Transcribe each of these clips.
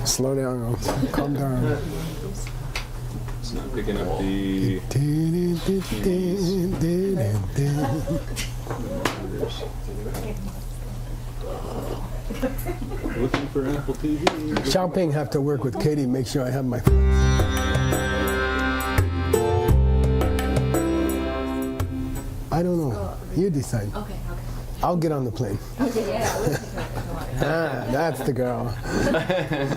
Slow down, calm down. It's not picking up the... Looking for Apple TV. Xiaoping have to work with Katie, make sure I have my... I don't know. You decide. Okay. I'll get on the plane. Okay, yeah. That's the girl. And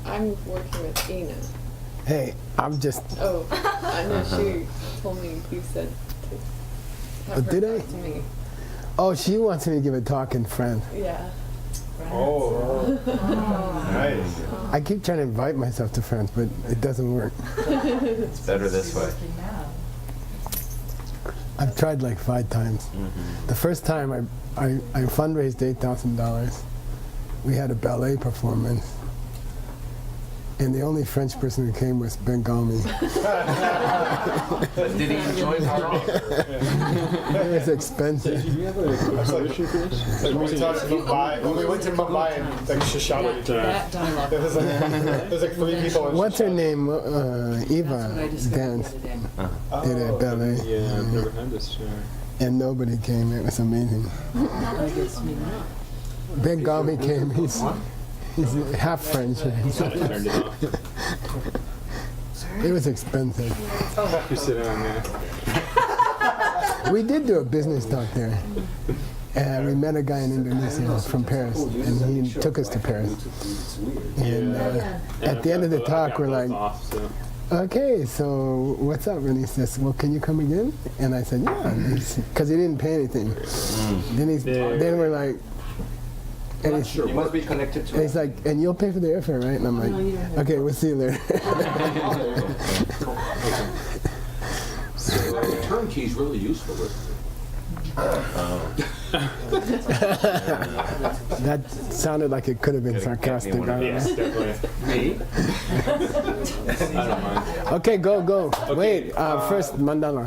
I'm working with Ina. Hey, I'm just... Oh, I know she told me you said to have her did I? talk to me. Oh, she wants me to give a talk in France. Yeah. Oh, nice. I keep trying to invite myself to France, but it doesn't work. It's better this way. I've tried like 5 times. The first time I fundraised $8,000. We had a ballet performance. And the only French person who came was Ben Galmi. Did he enjoy it? It was expensive. Do you have a tuition for this? Like when we talked to Mumbai, when we went to Mumbai and like Shoshana, That dialogue. there was like 3 people. in What's her Shoshana. name? Eva That's what I discovered danced. the other day. Did a ballet. Yeah, I've never had this. And nobody came. It was amazing. I guess maybe not. Ben Galmi came. He's half French. I turned it off. It was expensive. You sit down there. We did do a business talk there. And we met a guy in Indonesia from Paris, and he took us to Paris. And at the end of the talk, we're like, okay, so what's up? And he says, well, can you come again? And I said, yeah, because he didn't pay anything. Then we're like, and he's, You must be connected to and he's like, and you'll pay for the airfare, right? And I'm like, okay, we'll see you later. The turnkey's really useful, isn't it? That sounded like it could have been sarcastic. I don't know. Yes, definitely. me. I don't mind. Okay, go. Wait, first mandala.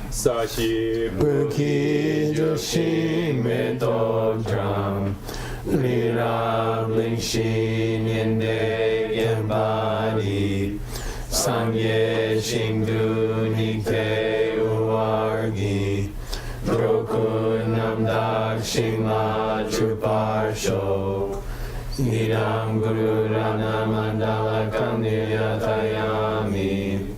Sashi Buki Joshin Meto Drum Lira Blingshin Yende Gembadi Sangye Shingdu Nikte Uwargi Droku Namdak Shingla Chuparsho Nidam Guru Rana Mandala Kandiya Tayami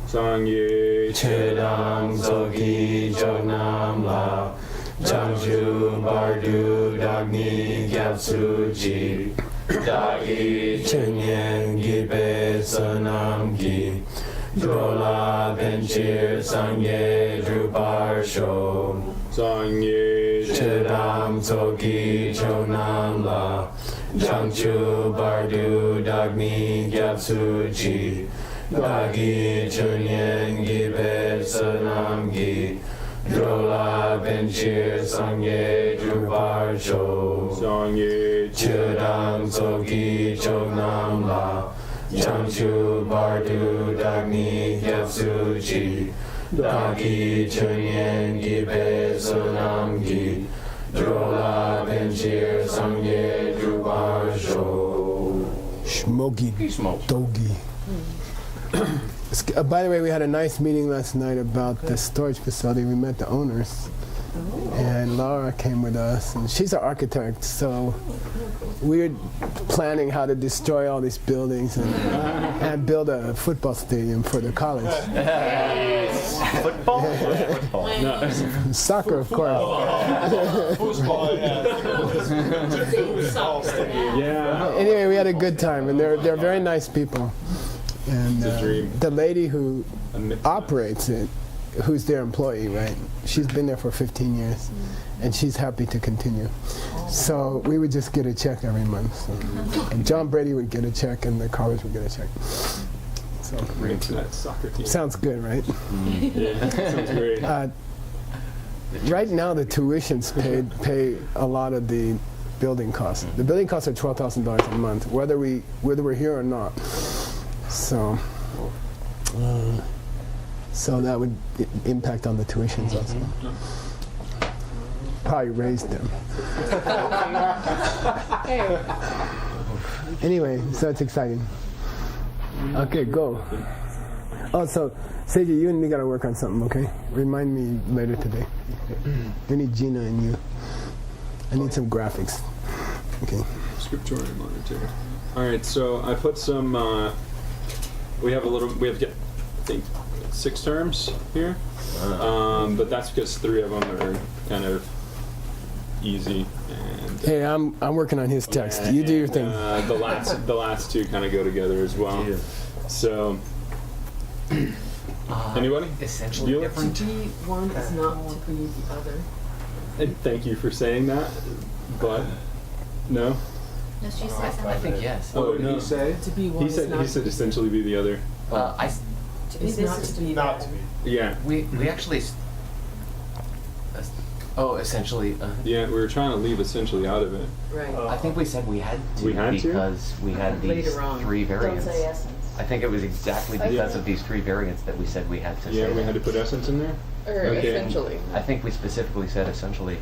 Sangye Chedam Zogi Jognam La Jangju Bardu Dagni Gyatsuji Dagi Chenyen Gibe Sanam Gi Drola Benchir Sangye Drubar Sho Sangye Chedam Zogi Jognam La Jangju Bardu Dagni Gyatsuji Dagi Chunyen Gibe Sanam Gi Drola Benchir Sangye Drubar Sho Sangye Chudam Zogi Chognam La Changchu Bardu Dagni Gyatsuji Dagi Chunyen Gibe Sanam Gi Drola Benchir Sangye Drubar Sho Shmogi Dogi. By the way, we had a nice meeting last night about the storage facility. We met the owners, and Laura came with us, and she's an architect, so we're planning how to destroy all these buildings and build a football stadium for the college. Football? No. Soccer, of course. Yeah. Anyway, we had a good time, and they're very nice people. And It's a dream. the lady who operates it, who's their employee, right? She's been there for 15 years, and she's happy to continue. So we would just get a check every month. So. And John Brady would get a check, and the college would get a check. So Bring it to that soccer team. sounds good, right? Yeah, sounds great. Right now, the tuitions pay a lot of the building costs. The building costs are $12,000 a month, whether we're here or not. So that would impact on the tuitions also. probably raised them. Hey, Anyway, so it's exciting. Okay, go. Oh, so Seiji, you and me gotta work on something, okay? Remind me later today. We need Gina and you. I need some graphics. Okay. Scriptorium monitor. All right, so I put some. We have, I think, 6 terms here, but that's because 3 of them are kind of easy. And Hey, I'm working on his text. You do your thing. the last 2 kind of go together as well. Yeah. So, anybody? Essentially You? different. To be one is not to be the other. And thank you for saying that, but no. No, she said I something. think yes. Oh, What did no. he say? To be one He is said not essentially be the other. to be not to be Not that. to be. Yeah, We actually. Essentially. yeah. We were trying to leave essentially out of it. Right. I think we said we had to We had to? because we had these Later on. 3 Don't variants. say essence. I think it was exactly because of these 3 variants that we said we had to say Yeah, we that. had to put essence in there. or Okay. essentially. I think we specifically said essentially.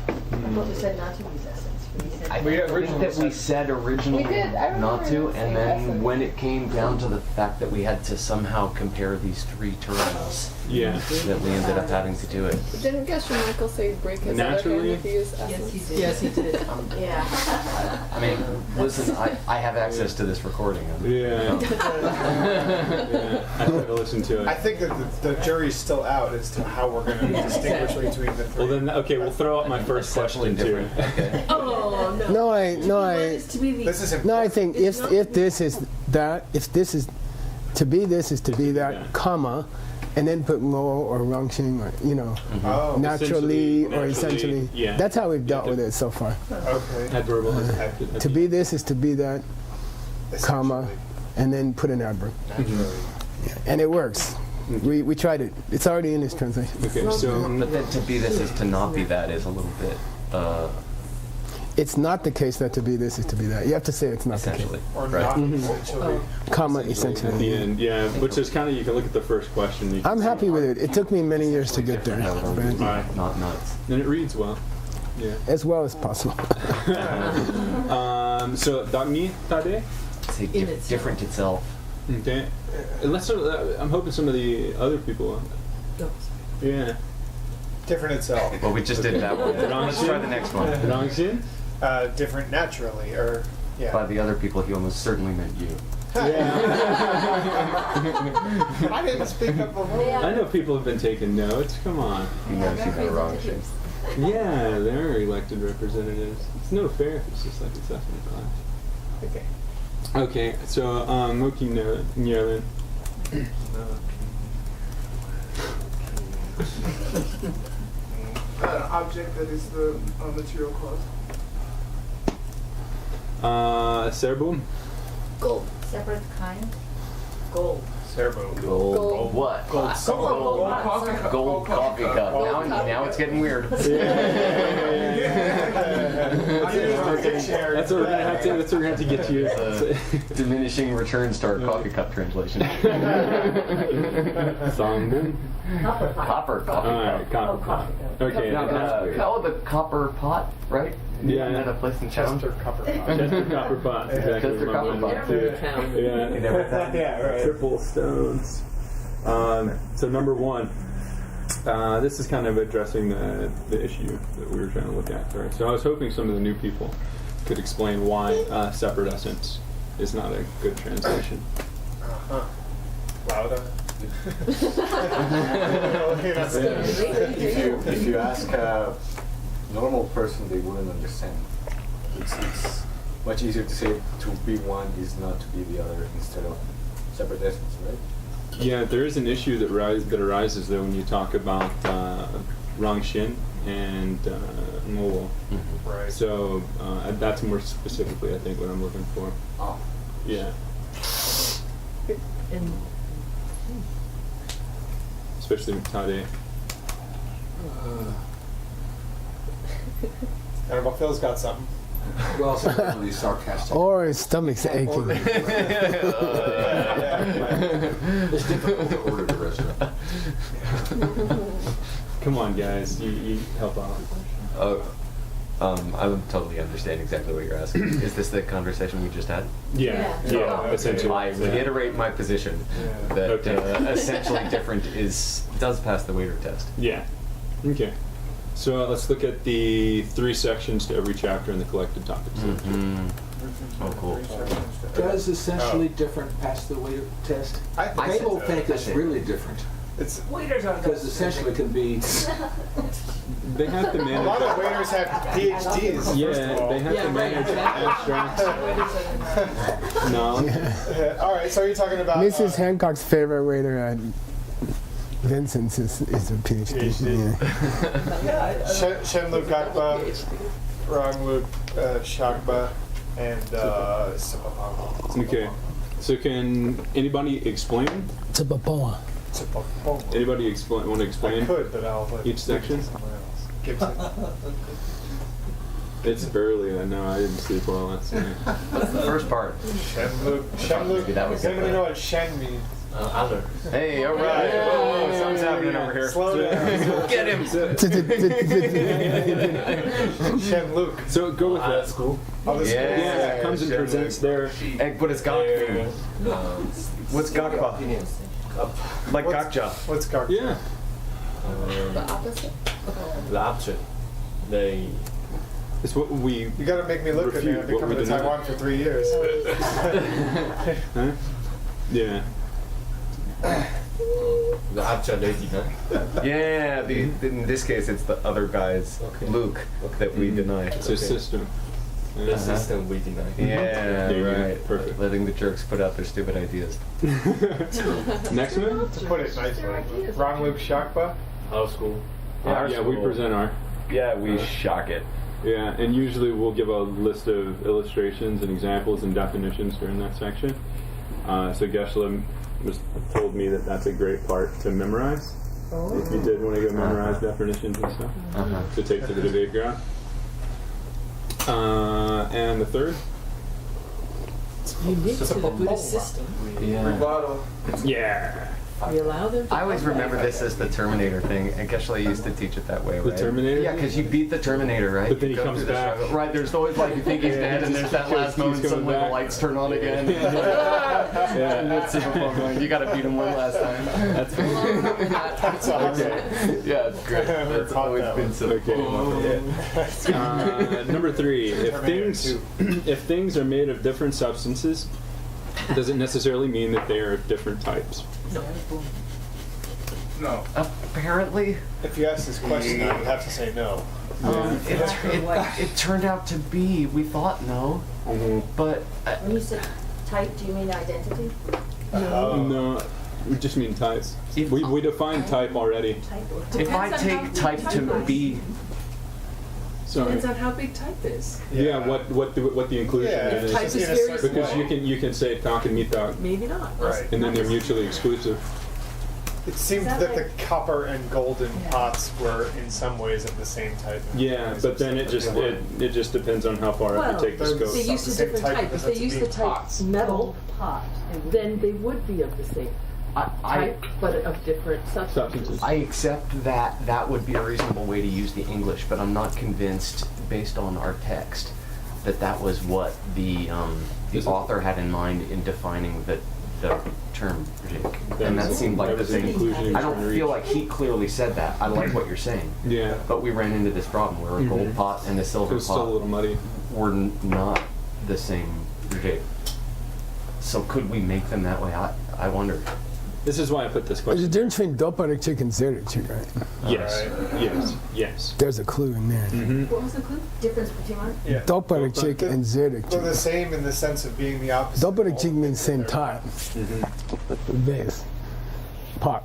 I thought we said not to use essence. We said I We think originally that we said originally We did. I not to, remember and saying then essence. when it came down to the fact that we had to somehow compare these 3 terms, Yeah. that we ended up having to do it. Didn't Gesher Michael say break his Naturally? other hand if he used essence? Yes, he did. Yes, he did. Yeah. I mean, listen, I have access to this recording. Yeah. Yeah. I had to listen to it. I think that the jury's still out as to how we're going to distinguish between the 3. Well then, okay, we'll throw out my first Essentially question too. different. Okay. Oh no. No, I To be the This is No, I important. think if this is that, if this is to be this is to be Yeah. that, comma, and then put mo or rongxing or Oh, naturally or Essentially, essentially. yeah. That's how we've dealt Yeah, with it so far. okay. Adverbial. To be this is to be that, comma, and then put an adverb, Naturally. and it works. We tried it. It's already in this translation. Okay, so But then to be this is to not be that is a little bit, It's not the case that to be this is to be that. You have to say it's not essentially. Or Right. not essentially. the case. Comma, at the essentially. end, yeah, which is kind of, you can look at the first question. You can I'm see- happy with it. It took me many years to get there, but Alright. Not nuts. And it reads well. Yeah. as well as possible. So Dagni Tade. Say In itself. different itself. Okay. Let's. I'm hoping some of the other people. No. Yeah. Different itself. Well, we just did that one. Let's try the next one. Rongxin. Different naturally, or yeah. By the other people, he almost certainly meant you. I didn't speak up before. I know people have been taking notes. Come on. He knows you got wrong shit. Yeah, they're elected representatives. It's no fair if it's just like assessment class. Okay. Okay, so Moki Nyerlin. Object that is the material clause. Serbo. Gold. Separate kind. Gold. Serbo. Gold. What? Gold. Gold coffee cup. Gold coffee cup. Now it's getting weird. That's what we're gonna have to. That's what we're gonna have to get to. Diminishing returns to our coffee cup translation. Songbun. Copper coffee All right, cup. copper pot. Okay, that's weird. Oh, the copper pot, right? Yeah. Isn't that a place in town? Chester Copper. Chester copper pot. Exactly. Chester what my copper mind pot. did. Yeah. Yeah, right. Triple stones. So number 1, this is kind of addressing the issue that we were trying to look at. Right. So I was hoping some of the new people could explain why separate essence is not a good translation. Uh-huh. Louder. If you ask a normal person, they wouldn't understand. It's much easier to say to be one is not to be the other instead of separate essence, right? Yeah, there is an issue that arises though when you talk about Rongxin and Mobile. Right. So that's more specifically, I think, what I'm looking for. Oh. Yeah, And especially with Tade. I don't know, Phil's got something. Well, it's really sarcastic. Or his stomach's aching. It's difficult to order the restaurant. Come on, guys, you help out. I totally understand exactly what you're asking. Is this the conversation we just had? Yeah, Yeah. yeah, Oh, okay. essentially. I reiterate my position Yeah. that Okay. essentially different does pass the waiter test. Yeah. Okay. So let's look at the 3 sections to every chapter in the collected topics. Mm-hmm. Oh, cool. Does essentially different pass the waiter test? I People think it's think- really different. It's Waiters are Because essentially can be, They have to a manage. lot of waiters have PhDs. First of Yeah, all. they have to manage abstracts. No. All right, so you're talking about Mrs. Hancock's favorite waiter at Vincent's is a PhD. PhD. Yeah. Shenluk Gakba, Rangluk Shakba, and Sipapong. Okay. So can anybody explain? Tsupapoa. Sipapong. Anybody explain? Want to I explain? could, but I'll let Each section? someone else. Gibson. It's early. I know. I didn't sleep well last night. What's the first part? Shenluk. Maybe that was Does anybody it. know what Shen means? Hey, all right. Yeah. Whoa, something's happening over here. Slow down. Get him. Shenluk. So go with that. cool. Oh, this Yeah. Yeah, it comes and Shenluk. presents their. Hey, what does gak mean? What's gakpa? Like What's- gakja. What's Gak? Yeah. The opposite? The opposite. They It's what we. You gotta make me look good, man. I've been Refute what coming we to deny. Taiwan for 3 years. Huh? Yeah. the opposite lady, huh? Yeah, in this case, it's the other guy's Okay. Luke that we deny. It's a system. The system we deny. Yeah, There you go. right. Perfect. Letting the jerks put out their stupid ideas. Next one? To put it nicely. Rangluk Shakba. Our school. Yeah, we present our. Yeah, we shock it. Yeah, and usually we'll give a list of illustrations and examples and definitions during that section. So Geshe-la told me that that's a great part to memorize. If you did want to go memorize definitions and stuff. To take to the debate ground. And the third? Unique to the Buddhist system. Yeah. rebuttal. Yeah. We allow them to I always come remember back. this as the Terminator thing, and Geshe-la used to teach it that way, The right? Terminator? Yeah, because you beat the Terminator, right? But then You he go comes through the back. struggle. Right, there's always like you think he's dead, and there's that last Keeps moment coming suddenly the back. lights turn on again. Yeah. And it's super fun going, you gotta beat him one last time. That's That's awesome. yeah, it's great. That's Caught always that been one. so cool. Number 3, if Terminator things if things are made of different substances, does it necessarily mean that they are of different types? No. Apparently, If you ask this question, I would have to say no. it turned out to be. We thought no, but When you said type, do you mean identity? No, we just mean types. If- We define type already. Type or if I Depends on how take big type type to is. be, Sorry. Depends on how big type is. Yeah, what the inclusion Yeah, is. Type is in a very certain Because way. you can say talk and meet dog, Maybe not. Right. and then they're mutually exclusive. It seemed Is that that the like- copper and golden pots were in some ways of the same type. Yeah, but then it just depends on how far up Well, you take the they're scope. They It's not use the a same different type, type. it If has they to use be the type pots. metal, pot. then they would be of the same I type, but of different substances. Substances. accept that that would be a reasonable way to use the English, but I'm not convinced, based on our text, that that was what the author had in mind in defining the term Jake. And that seemed like the was an thing. inclusion I don't reach. feel like he clearly said that. I like what you're saying. Yeah, But we ran into this problem where a gold pot and a it silver was still a pot little muddy. were not the same shape. So could we make them that way? I wonder. This is why I put this There's a question. difference between Doparik and Zerich, right? Yes, Alright. yes. There's a clue in there. What was the clue? Difference between what? Yeah. Doparik and They're the Zerich. same in the sense of being the opposite. Doparik means same type, base, pot.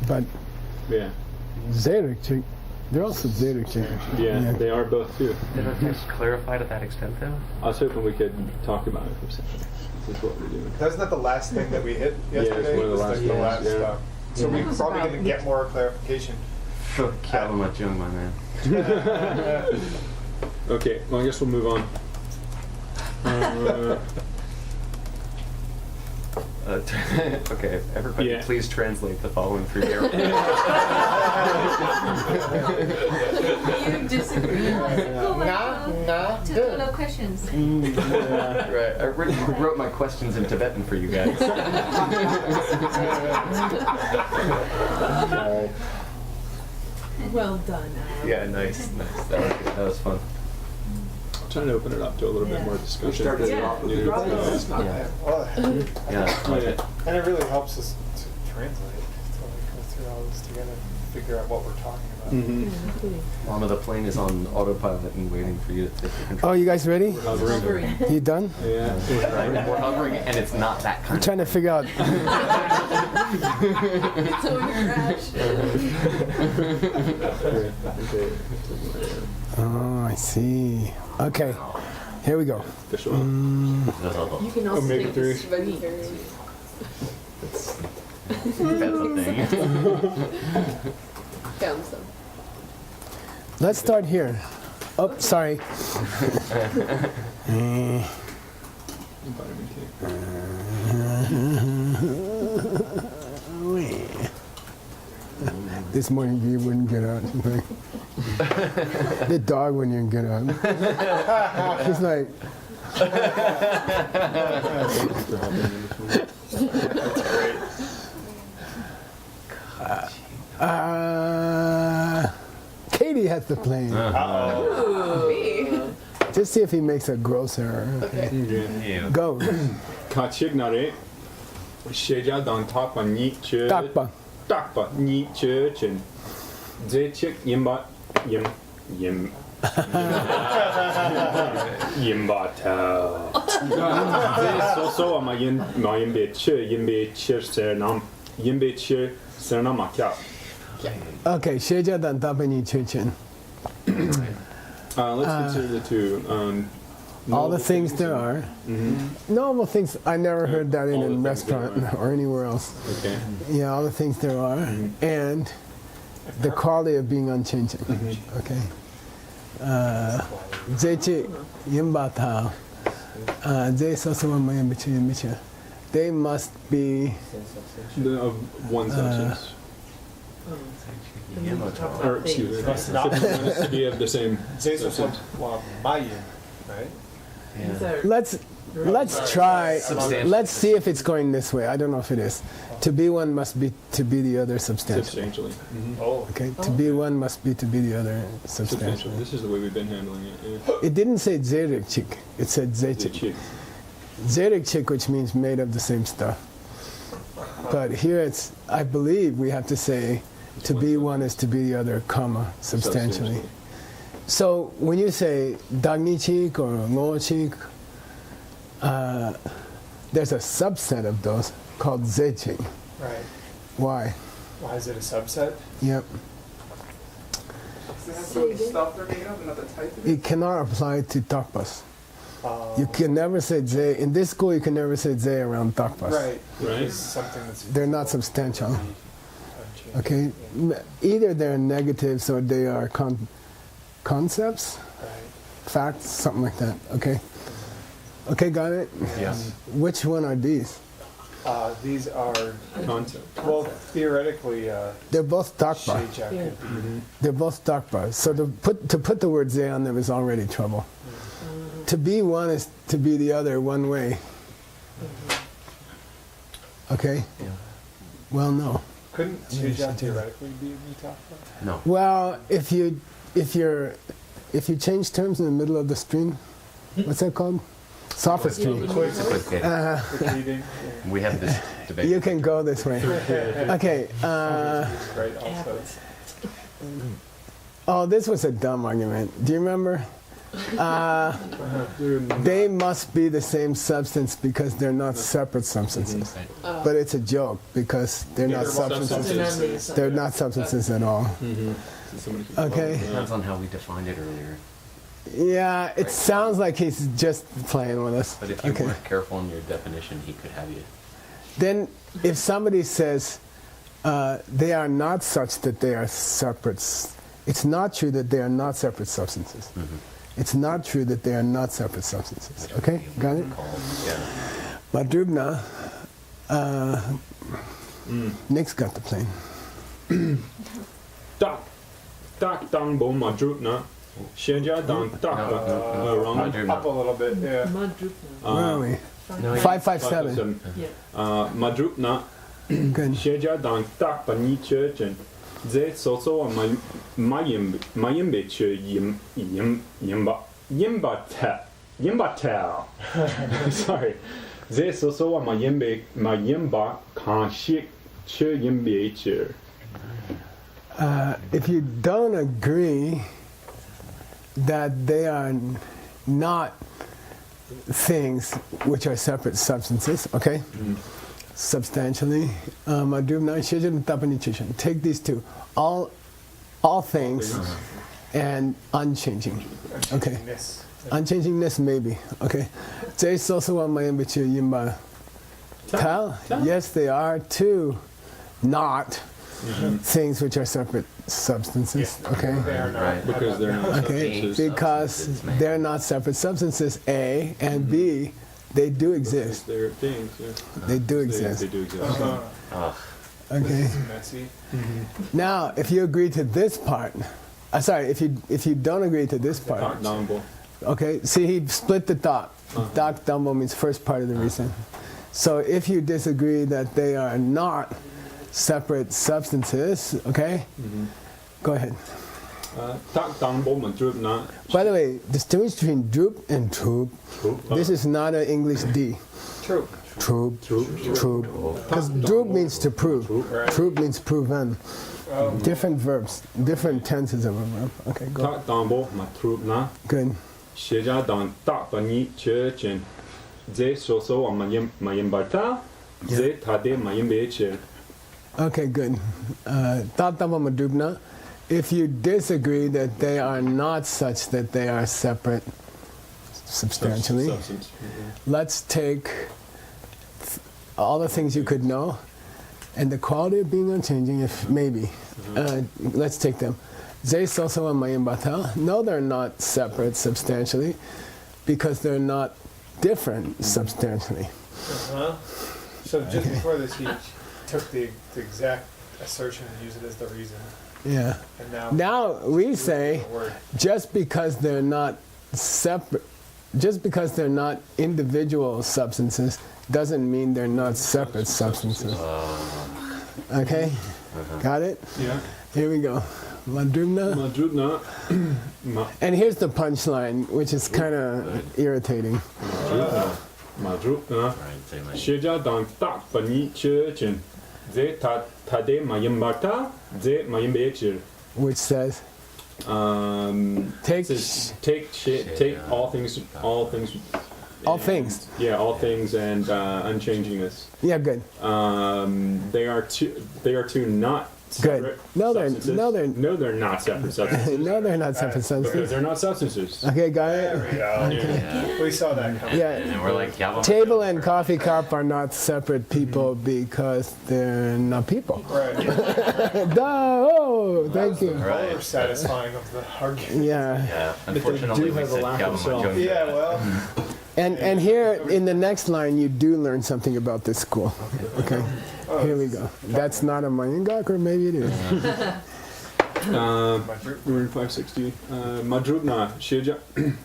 But Yeah, Zerich, they're also Zerich. yeah, they are both too. Did our text clarify to that extent, though? I was hoping we could talk about it for a second. This is what we're doing. Wasn't that the last thing that we hit Yeah, it's yesterday? one of the Was last the ones, last yeah. stuff. So we're It was probably about going to get more clarification. Calvin much young, my man. Okay, well I guess we'll move on. Okay, everybody, Yeah. please translate the following 3 paragraphs. You disagree. Took questions. Right, I wrote my questions in Tibetan for you guys. Well done, Adam. Yeah, nice. That was good. That was fun. Trying to open it up to a little bit more discussion. started it off with the It's not Yeah. that. Well, Yeah, I like it. and it really helps us to translate, to like go through all this together, figure out what we're talking about. Mm-hmm. Mama, the plane is on autopilot and waiting for you to take the Oh, control. you guys ready? Hovering. You done? Yeah. Right? We're hovering, and it's not that I'm kind trying to figure out. So when you crash. Oh, I see. Okay, here we go. Official. You can also Omega make 3. this sweet. That's a thing. Found some. Let's start here. Oh, sorry. Vitamin This morning you wouldn't get out. The dog wouldn't get out. He's like, Katie has the plane. Me. Just see if he makes a gross error. Tea. Go. Kachignare. Sheja dan takpa ni che. Takpa. Takpa ni che chen. Zechik yimba yim yim. Yimba ta. So ama yin ma yimbe che yimbe che sernam yimbe che sernam akya. Okay, Sheja Dan Tapani Chuchen. Let's consider the two. All the things there are. Normal things, I never heard that in All a the things restaurant there or anywhere else. Okay. Yeah, all the things there are. And the quality of being unchanging. Okay. Zechi Yimbata. They must be. Of one substance. Or excuse me. Must not be. To be of the same substance. Mayan, right? Let's try. Substantial. Let's see if it's going this way. I don't know if it is. To be one must be to be the other substantially. Substantially. Oh. Okay. To be one must be to be the other Substantially. substantially. This is the way we've been handling it. Yeah. It didn't say zerikchik. It said zechik. Chick. Zerikchik, which means made of the same stuff. But here it's. I believe we have to say, to be one is to be the other, comma, substantially. So when you say dagnichik or ngochik, there's a subset of those called zechik. Right. Why? Why is it a subset? Yep. Does it have some stuff they're made of, not the type of it? It cannot apply to takpas. You can never say ze. In this school, you can never say ze around takpas. Right. Right. It's something that's. They're not substantial. unchanged. Okay. Either they're negatives or they are concepts, Right. facts, something like that. Okay. Okay, got it. Yes. Which one are these? These are, Concept. well, theoretically, They're both takpa. Sheijia could be. They're both takpa. So to put the word ze on them is already trouble. To be one is to be the other one way. Okay. Yeah. Well, no. Couldn't Yes, Sheijia I do. theoretically be Mitaka? No. Well, if you change terms in the middle of the stream, what's that called? Sophistry. Okay. Repeating. We have this debate. You can go this way. Okay. Right, also. Oh, this was a dumb argument. Do you remember? They must be the same substance because they're not separate substances. But it's a joke because they're not substances. They're not substances at all. Okay. Depends on how we defined it earlier. Yeah, it sounds like he's just playing with us. But if you Okay. weren't careful in your definition, he could have you. Then, if somebody says they are not such that they are separate, it's not true that they are not separate substances. It's not true that they are not separate substances. Okay, got it? Yeah. Madrubna, Nick's got the plane. Tak, tak, dang, bom, ma, drup, na. Sheja, dang, tak, wrong. Up a little bit, yeah. Where are we? No, 557. Ma, drup, na. Good. Sheja, dang, tak, pa, ni, che, chen. Ze, so, so, ma, yimbe, che, yimba, tell. Sorry. Ze, so, so, ma, yimba, kan, shik, che, yimbe, che. If you don't agree that they are not things which are separate substances, okay? Substantially, take these two, all things and unchanging, okay? Yes. Unchangingness, maybe, okay? Yes, they are two not things which are separate substances, okay? They are not. Right. Because they're not Okay, substances. because they're not separate substances, A, and B, they do exist. They're things, yeah. They do They exist, do exist. okay? It's messy. Now, if you agree to this part, sorry, if you don't agree to this Tak, part, dang, bom. okay, see, he split the thought. Tak Dumbo means first part of the reason. So if you disagree that they are not separate substances, okay, go ahead. Tak, dang, bom, ma, drup, na. By the way, distinguish between droop and troop. This is not an English D. True. Troop, troop. Because droop means to prove. Troop means proven. Different verbs, different tenses of a verb. Okay, go. Tak, dang, bom, ma, drup, na. Good. Sheja, dang, tak, pa, ni, che, chen. Ze, so, so, ma, yimba, ta. Ze, ta, de, ma, yimbe, che. Okay, good. If you disagree that they are not such that they are separate substantially, Substance. let's take all the things you could know and the quality of being unchanging, if maybe. Let's take them. No, they're not separate substantially because they're not different substantially. So just before this, he took the exact assertion and used it as the reason. Yeah. And Now we say the word. just because they're not separate, just because they're not individual substances doesn't mean they're not separate substances. Okay? Got it? Yeah. Here we go. Madrubna. Ma, drup, na. Ma, And here's the punchline, which is kind of irritating. ma, drup, na. Sheja, dang, tak, pa, ni, che, chen. Ze, ta, de, ma, yimba, ta. Ze, ma, yimbe, che. Which says, take Says, take shit, take all things, all things. Yeah, all things and unchangingness. Yeah, good. They are two not Good. separate No, they're- substances. no, they're- no, they're not separate substances. No, they're not separate Because substances. they're not substances. Okay, got There it? we go. Yeah. We saw that coming. Yeah. And we're like, yeah, well, Table and coffee cup are not separate people because they're not people. Right. Duh! Oh, thank you. Right. More satisfying of the argument. Yeah. Yeah, unfortunately, do we have a said lack of Gavin self. Jones. Yeah, well, And here in the next line, you do learn something about this school. Okay, here we go. That's not a Mayangak, or maybe it is. We're in 560. Madrupna, Sheja,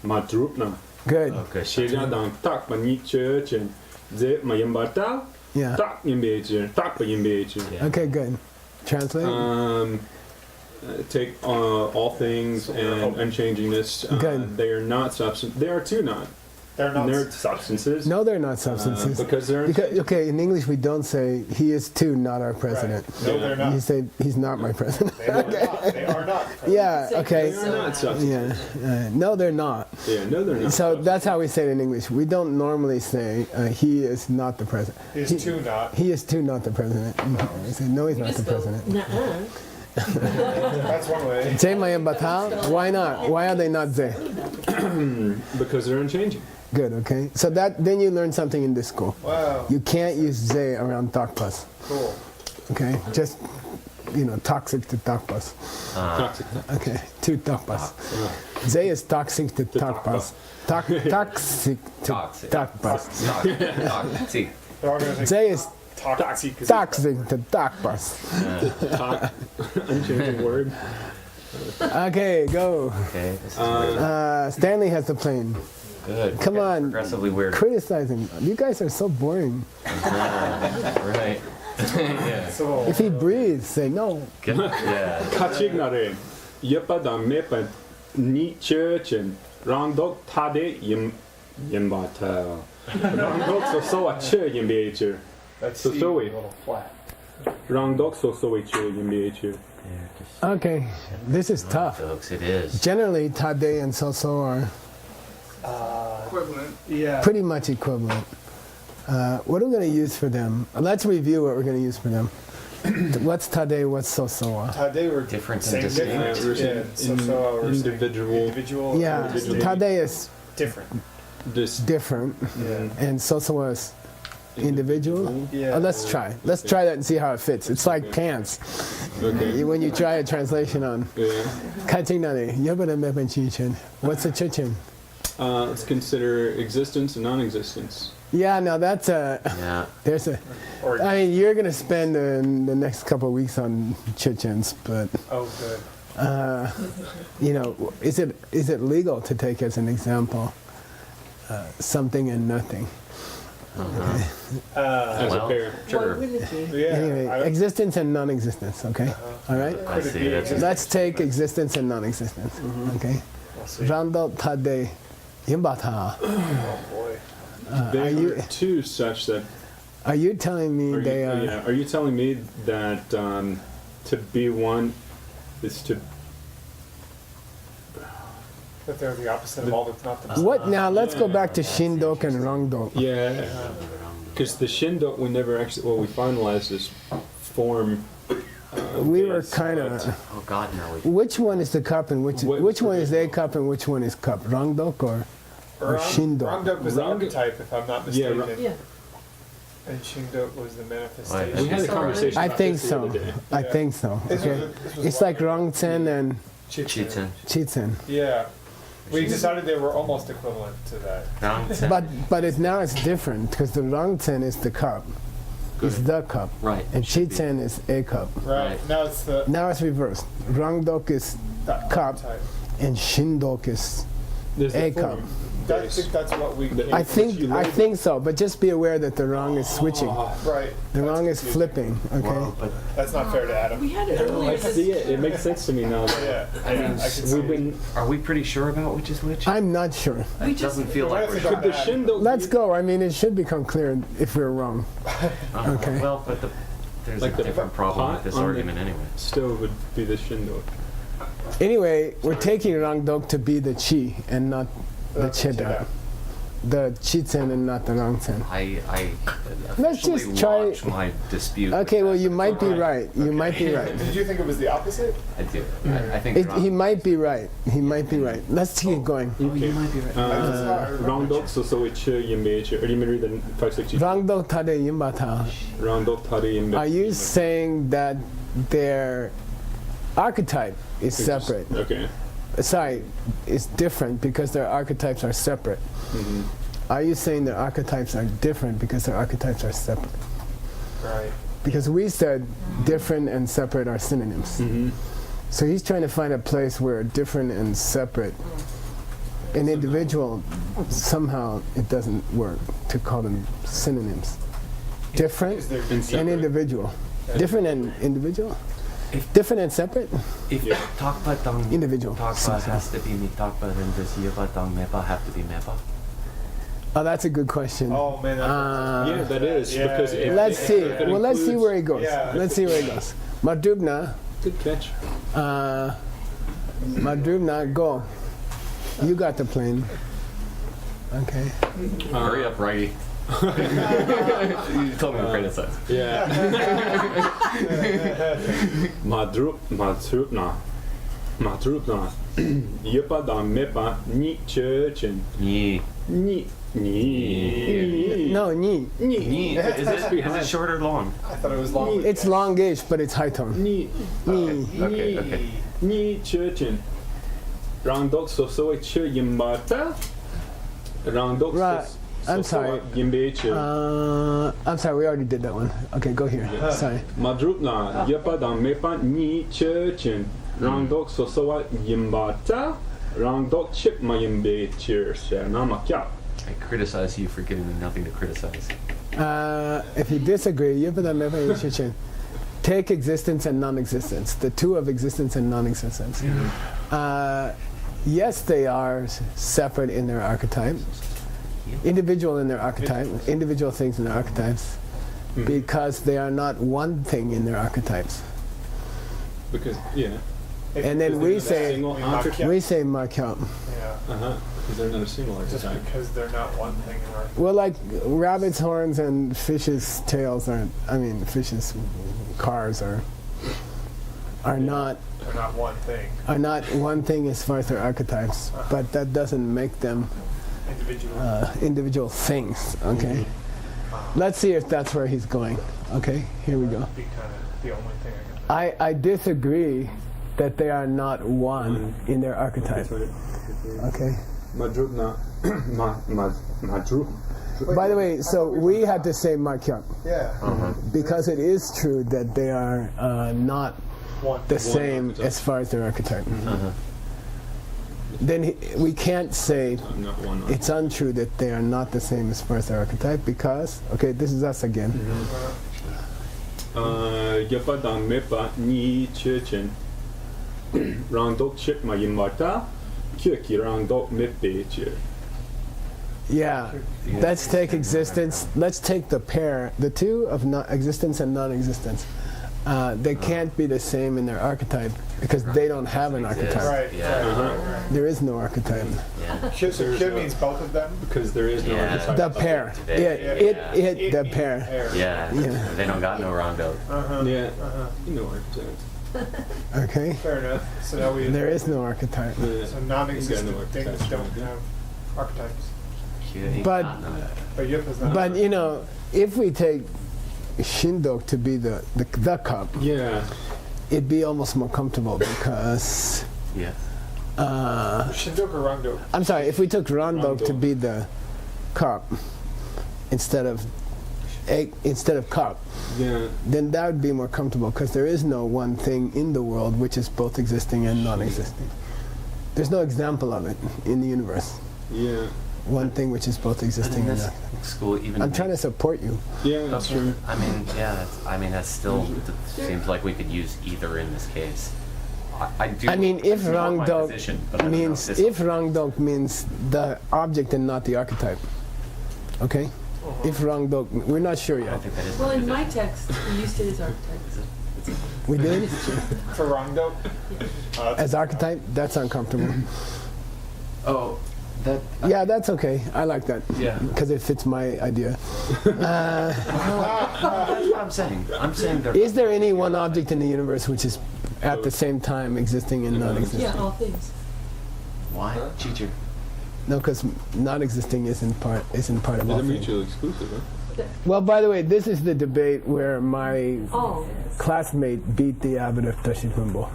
Madrupna. Good. Okay. Sheja dang tak pa ni che chen. Ze mayembata. Yeah. Tak yimbe che. Tak pa yimbe che. Yeah. Okay, good. Translate. Take all things and unchangingness. Good. They are not substance. They are two not. they're not. They're substances. No, they're not substances. Because they're. Because, okay, in English we don't say he is too not our president. No, they're You not. say he's not my president. They are not. They are not. Yeah. Okay. They are not substances. Yeah. No, they're not. Yeah. No, they're not. So that's how we say it in English. We don't normally say he is not the president. Is two not. He is too not the president. We say no, he's not the president. Nuh-uh. That's one way. Zay Mayam Batal? Why not? Why are they not Zay? Because they're unchanging. Good, okay. So that then you learn something in this school. Wow. You can't use Zay around Takpas. Cool. Okay? Just, toxic to Takpas. Toxic. Okay, to Takpas. Zay is toxic to Takpas. Toxic to Toxic. Takpas. Toxic. They're all gonna say Zay is Toxic. Toxic, the dark bus. Talk. Unchanging word. Okay, go. Okay. This is weird. Stanley has the plane. Good. Come Okay, on. Progressively weird. Criticizing. You guys are so boring. Right. Yeah. So If he breathes, say no. Good. Yeah. Kachignare. Yepadan mepan ni churchen. Rangdok tade yimbata. Rangdok so a che yimbecher. that's So C, so a we- little flat. Rangdok so a che yimbecher. Okay, this is tough. Folks, it is. Generally, Tade and Soso are Equivalent. Yeah. pretty much equivalent. What are we going to use for them? Let's review what we're going to use for them. What's Tade, what's Soso? They were Different and saying distinct. different. Yeah, Yeah. So we're saying individual. Individual. Yeah, distinct, Tade is different. This different, Yeah. and Soso is individual. Yeah. Let's try. Let's try that and see how it fits. It's like pants. Okay. When you try a translation on Yeah. Katingnare, Yabada Mepan Chichin. What's a Chichin? Let's consider existence and non-existence. Yeah, now that's a. Yeah. There's a. Or, I mean, you're gonna spend the next couple of weeks on Chichens, but oh, good. you know, is it legal to take as an example something and nothing? As Well, a pair. sure. Yeah. Anyway, I- existence and non-existence. Okay, all right. I Could it see. be That's existence? Let's take existence and non-existence. Okay. We'll see. Rando tade yimbata. Oh boy. They are are you- two such that. Are you telling me they are? Yeah. Are you telling me that to be one is to? That they're the opposite of all that's not themselves. What now? Let's go back to Shindok and Rangdok. Yeah. Because the Shindo, we never actually. Well, we finalized this form. We were base, kind but- of. Oh God, no. We, Which one is the cup and which What- which one is a cup and which one is cup? Rangdok or Shindok? Rangdok was the Rang- archetype, if I'm not Yeah, mistaken. Yeah. And Shindok was the Right. manifestation. We had a conversation. I about think this the so. other day. I Yeah. think so. This was Okay. a- this was It's one- like Rangtsen and Chichen. Chitzen. Yeah. We decided they were almost equivalent to that. Rangtsen. But now it's different because the Rangtsen is the cup. It's the cup. Right. And should be. Chitzen is a cup. Right. Right. Now it's the Now it's reversed. Rangdok is cup archetype. and Shindok is There's a the cup. form. I think that's what we. The- I Which you label- think so, but just be aware that the Rang is switching. Right. The That's Rang is confusing. flipping. Okay. Well, but That's not fair to Adam. We had it earlier. I see it. It makes sense to me now. Yeah. I mean, I can see. We've been. are we pretty sure about which is which? I'm not sure. It doesn't feel We like might we're have to sure. Could the Shindo? Let's go. I mean, it should become clear if we're wrong. Okay. Well, but there's Like a the different problem pot with this on the- argument anyway. Still would be the Shindo. Anyway, we're taking Rangdok to be the Chi and not the Cheda. The Chitzen and not the Rangtsen. I Let's officially just try- launched my dispute. Okay, well, you might be right. You might be right. Did you think it was the opposite? I do. I think He might be right. He might be right. Let's keep going. You might be right. Rangdok so che yimbeche. Or you may read the 560. Rangdok tade yimbata. Rangdok tari yimbeche. Are you saying that their archetype is separate? Okay. Sorry, it's different because their archetypes are separate. Mhm. Are you saying their archetypes are different because their archetypes are separate? Right. Because we said different and separate are synonyms. Mhm. So he's trying to find a place where different and separate, an individual, somehow it doesn't work to call them synonyms. Different Is there And and separate. individual. Different and individual? If- Different and separate? If Yeah. Takpa Dang Individual. Takpa has to be Takpa, then does Yepa Dang Mepa have to be Mepa? Oh, that's a good question. Oh man. Yeah, that is Yeah, because yeah. if Let's if see. it Well, let's see includes- where he goes. Yeah. Let's see where he goes. Madrubna, Good catch. Madrubna, go. You got the plane. Okay. Hurry up, Righty. You told me to criticize. Yeah. Madrupna. Yepa da mepa ni chechen. Ni. Ni. No, ni. Ni. Is it short or long? I thought it was long. It's longish, but it's high tone. Ni. Ni. Okay. Ni chechen. Rangdok so che yimbata. Rangdok Right. I'm sorry. I'm sorry, we already did that one. Okay, go here. Sorry. Madrupna yepa dan mepa ni chechen rangdok sosowa yimbata rangdok chip ma yimbe cheers namakya. I criticize you for giving me nothing to criticize. If you disagree, take existence and non-existence, the two of existence and non-existence. Yes, they are separate in their archetype, individual in their archetype, individual things in their archetypes, because they are not one thing in their archetypes. Because, yeah. And then we say markyat. Yeah. Because they're not a single Just archetype. because they're not one thing in our. Well, like rabbit's horns and fish's tails fish's cars are not They're not one thing. are not one thing as far as their archetypes, but that doesn't make them individual things. Okay, let's see if that's where he's going. Okay, here we go. That'd be kind of the only thing I can. I disagree that they are not one in their archetype. Okay. Madrupna madrup. By the way, so we had to say markyat Yeah. because it is true that they are not One. the same as far as their archetype. Then we can't say Not one. it's untrue that they are not the same as far as their archetype because, okay, this is us again. Yepa dan mepa ni chechen rangdok chip ma yimbata kyeki rangdok mepe cheer. Yeah, let's take existence. Let's take the pair, the two of existence and non-existence. They can't be the same in their archetype because they don't have an archetype. Right. Yeah. There is no archetype. Kid, so kid means both of them. Because there is no Yeah. archetype. The pair. The pair. Yeah. Yeah. They don't got no rondo. Yeah. You know archetypes. Okay. Fair enough. So now we. There is no archetype. Yeah. So non-existent You got no things archetypes, don't yeah. have archetypes. But- But Yip is not. But if we take Shindok to be the cup, Yeah. it'd be almost more comfortable because Yeah. Shindok or Rangdok? I'm sorry, if we took Rondok to Rondok. be the cup instead of cup, Yeah. then that would be more comfortable because there is no one thing in the world which is both existing and non-existing. There's no example of it in the universe. Yeah. One thing which is both existing and This not. school even. I'm trying to support you. Yeah, that's true. I mean, yeah. That still seems like we could use either in this case. I do. I mean, if I know my Rangdok position, but I don't know means this if Rangdok means the object and not the archetype. Okay? If Rangdok, we're not sure I don't yet. think that is. Well, what in it my is. text, we used it as archetype. We did For Rangdok? as archetype. That's uncomfortable. Oh, that. Yeah, that's okay. I like that Yeah. because it fits my idea. That's what I'm saying. I'm saying there. Is there any one object in the universe which is at the same time existing and non-existing? Yeah, all things. Why, teacher? No, because non-existing isn't part of all They're things. mutually exclusive, huh? Well, by the way, this is the debate where my Oh. classmate beat the abbot of Tashipumbo.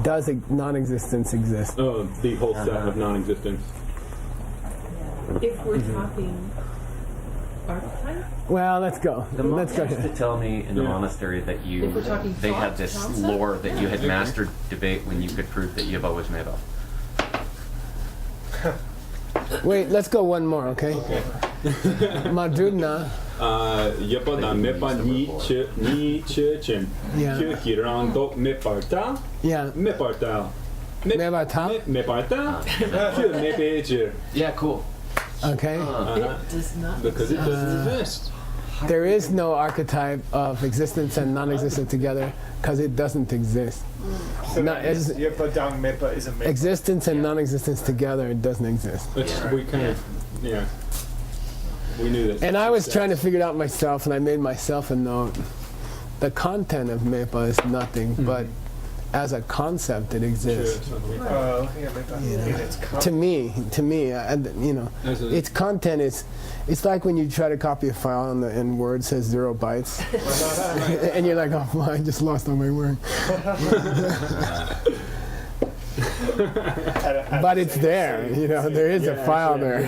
Does non-existence exist? Oh, the whole set of non-existence. If we're talking archetype, Well, let's go. The monk Let's go used to here. tell me in the Yeah. monastery that If we're talking they thought, had this concept? lore that you had mastered debate when you could prove that Yibo was made of. Wait, let's go one more, okay? Madrugna. Yepa dan mepa ni chechen Yeah. kyeki rangdok meparta Yeah. meparta Mevata. meparta kyo mepe cheer. Yeah, cool. Okay. it does not. Because it doesn't exist. There is no archetype of existence and non-existence together because it doesn't exist. So No, then it's- Yipa Dang Mipa is a Mipa. Existence and non-existence together, it doesn't exist. It's, Yeah. we kind of, yeah. We knew that. And I was trying to figure it out myself, and I made myself a note. The content of Mepa is nothing, but as a concept, it exists. Looking at Mipa. In its To me, its content is, it's like when you try to copy a file and Word says 0 bytes, and you're like, oh, I just lost all my work. But it's there, you know, there is a file there.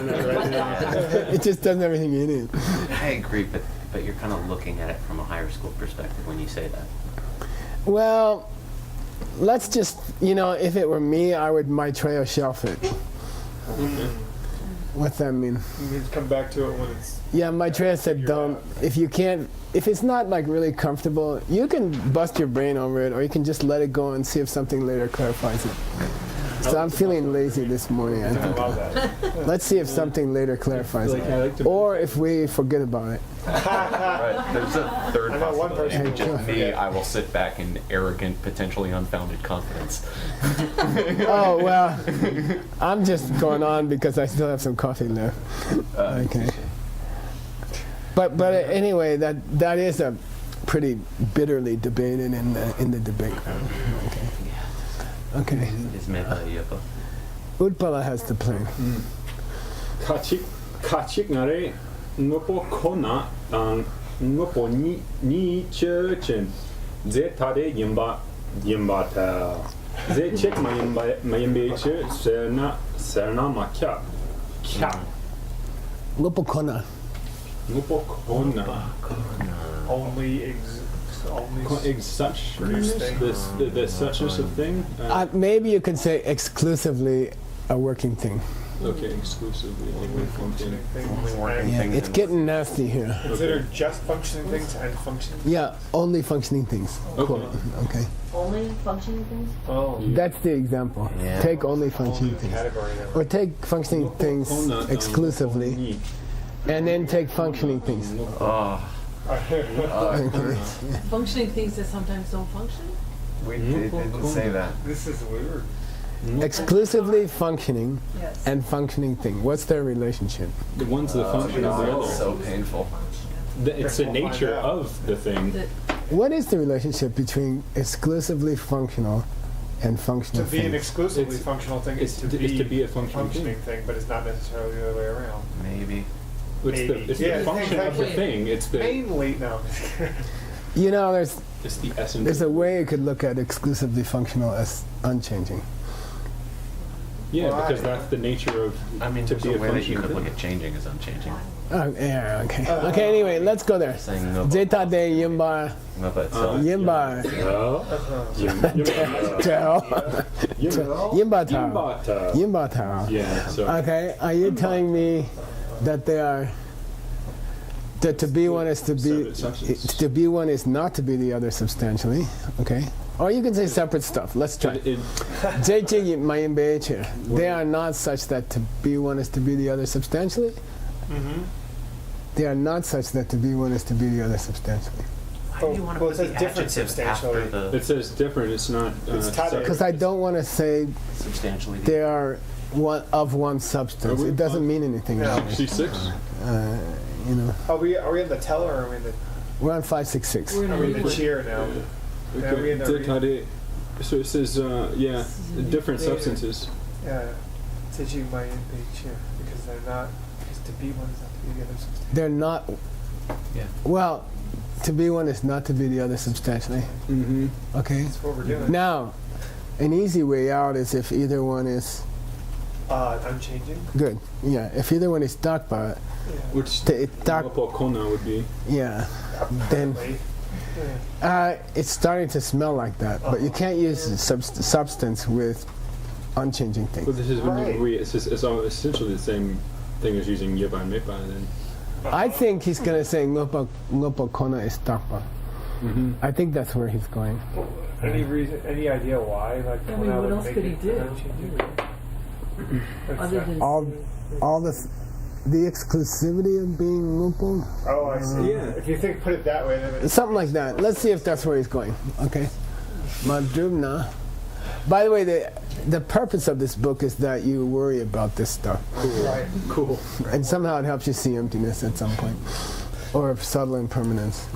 It just doesn't have everything in it. I agree, but you're kind of looking at it from a higher school perspective when you say that. Well, let's just, you know, if it were me, I would Maitreya shelf it. What's that mean? You need to come back to it when it's. Yeah, Maitreya said don't, if it's not like really comfortable, you can bust your brain over it, or you can just let it go and see if something later clarifies it. So I'm feeling lazy this morning. I I think. love that. Let's see if something later clarifies Like, I like it. to- Or if we forget about it. Right. There's a third I know one possibility. person who Just will me, forget. I will sit back in arrogant, potentially unfounded confidence. Oh, well, I'm just going on because I still have some coffee left. Okay. But anyway, that is a pretty bitterly debated in the debate. Okay. Okay. Is meta yapa. Utpala has the plan. Kachik ngare ngopo kona ang ngopo ni chen ze tade yimba ta ze chek mayimbe che serna makya kya Lupokona. ngopo kona Only such Produce thing. the suchness of thing. Maybe you could say exclusively a working thing. Okay, exclusively. only functioning things. Only working Yeah, things. it's getting nasty here. Consider just functioning things and functioning. Yeah, only functioning things. Okay. Quote. Okay. Only functioning things? Oh. That's the example. Yeah. Take only functioning things. Category there. Or take functioning things exclusively, and then take functioning things. Oh, Okay. Functioning things that sometimes don't function? we didn't say that. This is weird. Exclusively functioning Yes. and functioning thing. What's their relationship? The one's the function of the other. So painful. It's the We'll find nature out. of the thing. That What is the relationship between exclusively functional and To functional be an things? exclusively It's- functional thing is to be a functioning thing. thing, but it's not necessarily the other way around. Maybe. It's Yeah, the function of the exactly. thing. It's the Mainly, no. You know, there's essence. there's a way you could look at exclusively functional as unchanging. Yeah, because Why? that's the nature of I mean, to there's be a a way that you functioning could look thing. at changing as unchanging. Oh, yeah, okay. Okay, anyway, let's go there. Saying no. Zeta de yimba, Mapa itself. yimba, yimba tao, yimba tao. Yeah, so Okay, are you telling me that they are, that to be one is to be, Separate substance. to be one is not to be the other substantially, okay? Or you can say separate stuff. Let's try. it, They are not such that to be one is to be the other substantially. Mm-hmm. They are not such that to be one is to be the other substantially. Why do you want to Well, put it says the different adjective substantially. after the it says different. It's not. It's tade. Because I don't want to say substantially? they are one of one substance. It doesn't mean anything. Yeah. Really. C6. You know, Are we in the teller or are we in the, we're on 566. we're in a are we in the liquid. cheer now? Yeah, we in the Tade. So it says, yeah, This is a different nuclear. substances. Yeah. Teaching my be cheer because they're not. Because to be one is not to be the other substance. They're not. Yeah. Well, to be one is not to be the other substantially. Mm-hmm. Okay. That's what we're doing. Now, an easy way out is if either one is Unchanging. good. Yeah. If either one is dakpa, Yeah. Which dak. Kona would be. Yeah. Then. Wait. Yeah. It's starting to smell like that, but you can't use substance with unchanging Well, things. this is when Right. it's all essentially the same thing as using yeba and mepa. Then. I think he's going to say ngopo kona is takpa. Mm-hmm. I think that's where he's going. Any reason? Any idea why? Like, I mean, how what would else make could he it do? unchanging? That's Other not- than All the exclusivity of being ngopo, Oh, I see. Yeah. If you put it that way, then it's something like that. Let's see if that's where he's going. Okay. Madrumna. By the way, the purpose of this book is that you worry about this stuff, right. Cool. and somehow it helps you see emptiness at some point, or subtle impermanence.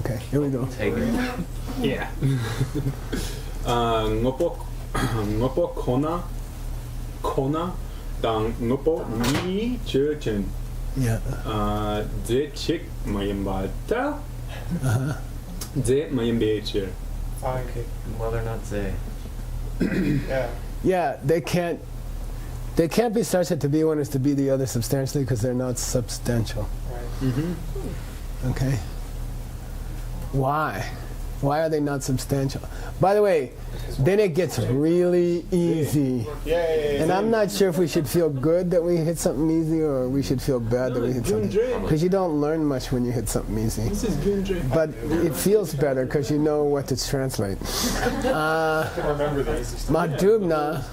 Okay, here we go. Take it. Yeah. Ngopo kona dang ngopo ni chen Yeah. ze chik mayamba ta ze mayambe che. Fine. Well, they're not say. Yeah. Yeah, they can't be such to be one is to be the other substantially because they're not substantial. Okay. Why? Why are they not substantial? By the way, then it gets really easy. And I'm not sure if we should feel good that we hit something easy or we should feel bad that we hit something. Because you don't learn much when you hit something easy. But it feels better because you know what to translate. Remember the easy stuff. Madhubna,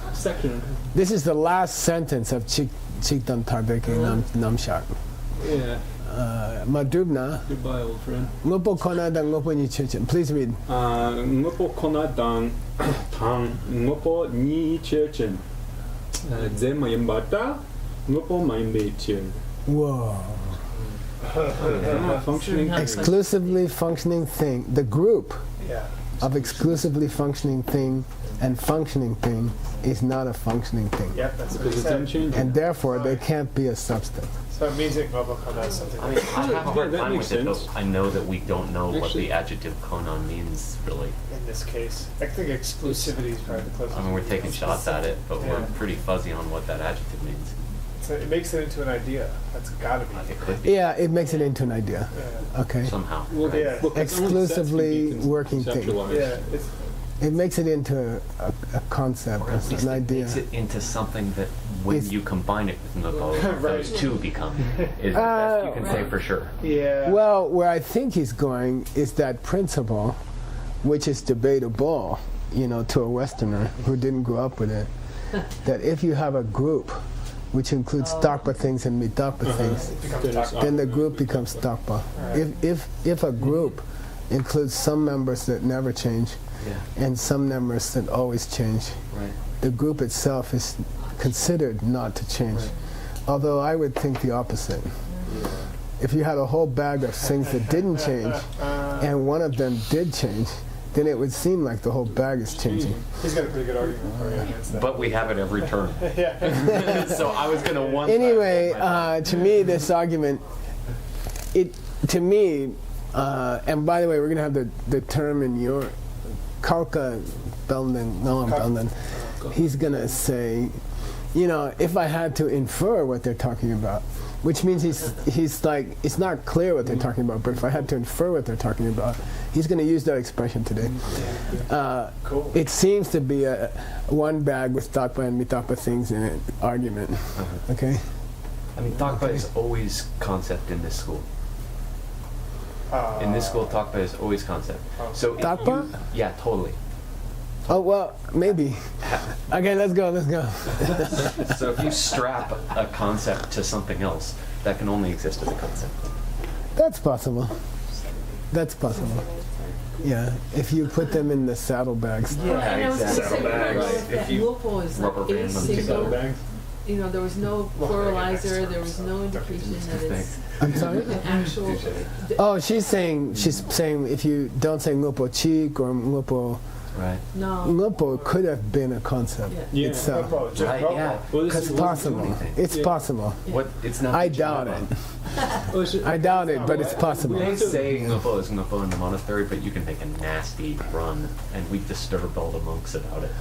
this is the last sentence of Chikdan Tarbeki Namshak. Yeah. Madhubna, Goodbye, old friend. Ngopo Kona da Ngopo Ni Chechen. Please read. Ngopo kona dang tang ngopo ni chechen. Ze mayambata ngopo mayambe chen. Whoa. Functioning. Exclusively functioning thing. The group Yeah. of exclusively functioning thing and functioning thing is not a functioning thing. Yep, that's what he Because it's said. unchanging. And therefore, they can't be a substance. So it means that Ngobo Kona is something. I mean, I have a Yeah, hard that time makes with it, though. sense. I know that we don't know what Actually- the adjective konon means, really. In this case, I think exclusivity is probably the closest. I mean, we're taking shots at it, but we're Yeah. pretty fuzzy on what that adjective means. So it makes it into an idea. That's gotta be. It could be Yeah, it makes it into an idea. Yeah. Okay. somehow. Well, Yeah. because only Exclusively sets can be working thing. conceptualized. Yeah, it's It makes it into a concept, Or at least an it idea. makes it into something that when It's- you combine it with Ngobo, Right. those two become. Is the best you can say for sure. yeah. Well, where I think he's going is that principle, which is debatable, to a Westerner who didn't grow up with it, that if you have a group which includes Takpa things and Mitakpa things, then the group becomes Takpa. If a group includes some members that never change Yeah. and some members that always change, Right. the group itself is considered not to change. Although I would think the opposite. If you had a whole bag of things that didn't change and one of them did change, then it would seem like the whole bag is changing. He's got a pretty good argument for you against that. But we have it every turn. yeah. So I was going to one. Anyway, to me, this argument, and by the way, we're going to have the term in your Kalka Belden, Noam Belden, he's going to say, if I had to infer what they're talking about, which means he's like, it's not clear what they're talking about, but if I had to infer what they're talking about, he's going to use that expression today. Cool. It seems to be a one bag with Takpa and Mitakpa things in it argument. Okay? I mean, Takpa is always concept in this school. In this school, Takpa is always concept. So if Takpa? you- yeah, totally. Oh, well, maybe. Okay, let's go. So if you strap a concept to something else, that can only exist as a concept. That's possible. Yeah, if you put them in the saddlebags. Yeah, And I was gonna exactly. say, Right. if If you Lupo is rubber like a band them single, together. there was no pluralizer, there was no indication that it's I'm sorry? an actual. Oh, she's saying if you don't say Ngopo Chik or Ngopo, Right. No. Ngopo could have been a concept Yeah. itself. Ngobo, just Right, Ngobo. yeah. Well, this It's is possible. It's possible. What? It's not. I the doubt Java. it. I doubt it, but it's possible. They say Ngopo is Ngopo in the monastery, but you can make a nasty run, and we disturbed all the monks about it.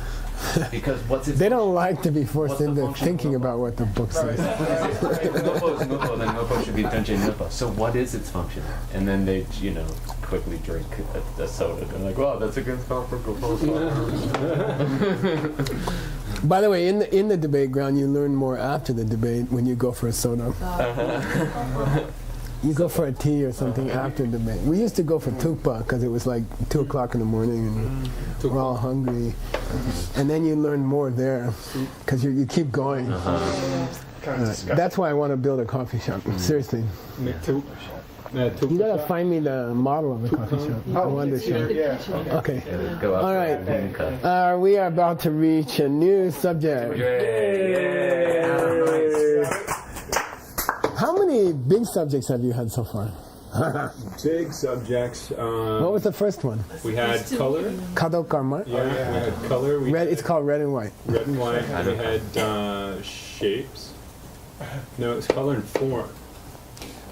Because what's its They don't like to be forced What's the into function thinking of Ngopo? about what the book says. Ngopo is Ngopo, then Ngopo should be Dungeon Ngopo. So what is its function? And then they, quickly drink a soda. They're like, wow, that's against comparable. By the way, in the debate ground, you learn more after the debate when you go for a soda. You go for a tea or something after the debate. We used to go for tukpa because it was like 2 o'clock in the morning and we're all hungry. And then you learn more there because you keep going. That's why I want to build a coffee shop. Seriously. You gotta find me the model of the coffee shop. I want to show. Yeah. Okay. Go out All there right. and cut. We are about to reach a new subject. How many big subjects have you had so far? big subjects. What was the first one? We had color. Kado Karma? Yeah, we had color. We Red. had It's called red and white. red and white. We had shapes. No, it's color and form.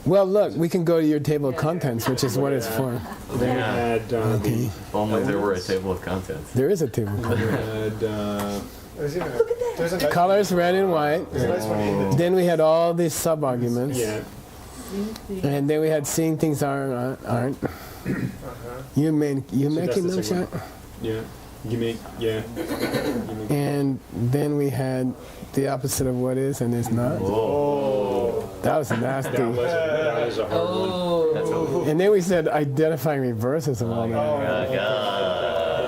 Well, look, we can go to your table of contents, which is what it's for. Then we had Okay. If only there were a table of contents. There is a table of we contents. had There's even there's a nice Colors red and white. there's a nice one in the Then we had all these sub-arguments. Yeah. And then we had seeing things aren't. You making that's the no second shot. Yeah. You make, yeah. And then we had the opposite of what is and is not. That was nasty. That was a hard one. Oh. And then we said identifying reverses and all that.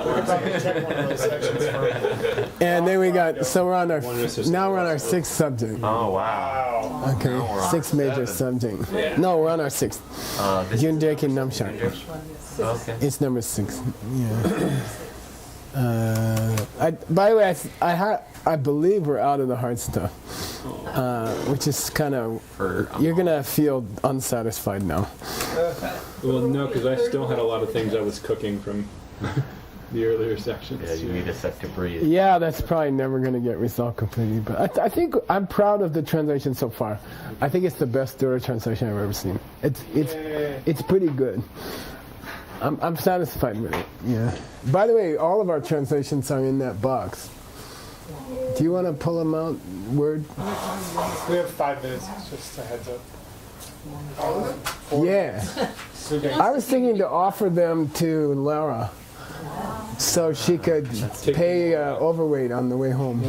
We're probably check one of those sections for And then we got, so we're on our, One assistant. now we're on our sixth subject. Oh, wow. wow. Okay, on sixth major subject. No, we're on our sixth. This Yunjek and Namshak. Okay. It's number 6. Yeah. By the way, I believe we're out of the hard stuff, which is kind of, you're gonna feel unsatisfied now. Well, no, because I still had a lot of things I was cooking from the earlier sections. Yeah, you need a sec to breathe. Yeah, that's probably never gonna get resolved completely, but I think I'm proud of the translation so far. I think it's the best Dura translation I've ever seen. It's pretty good. I'm satisfied with it. Yeah. By the way, all of our translations are in that box. Do you want to pull them out, Word? We have 5 minutes. Just a heads up. Yeah. Okay. I was thinking to offer them to Lara, so she could pay overweight on the way home.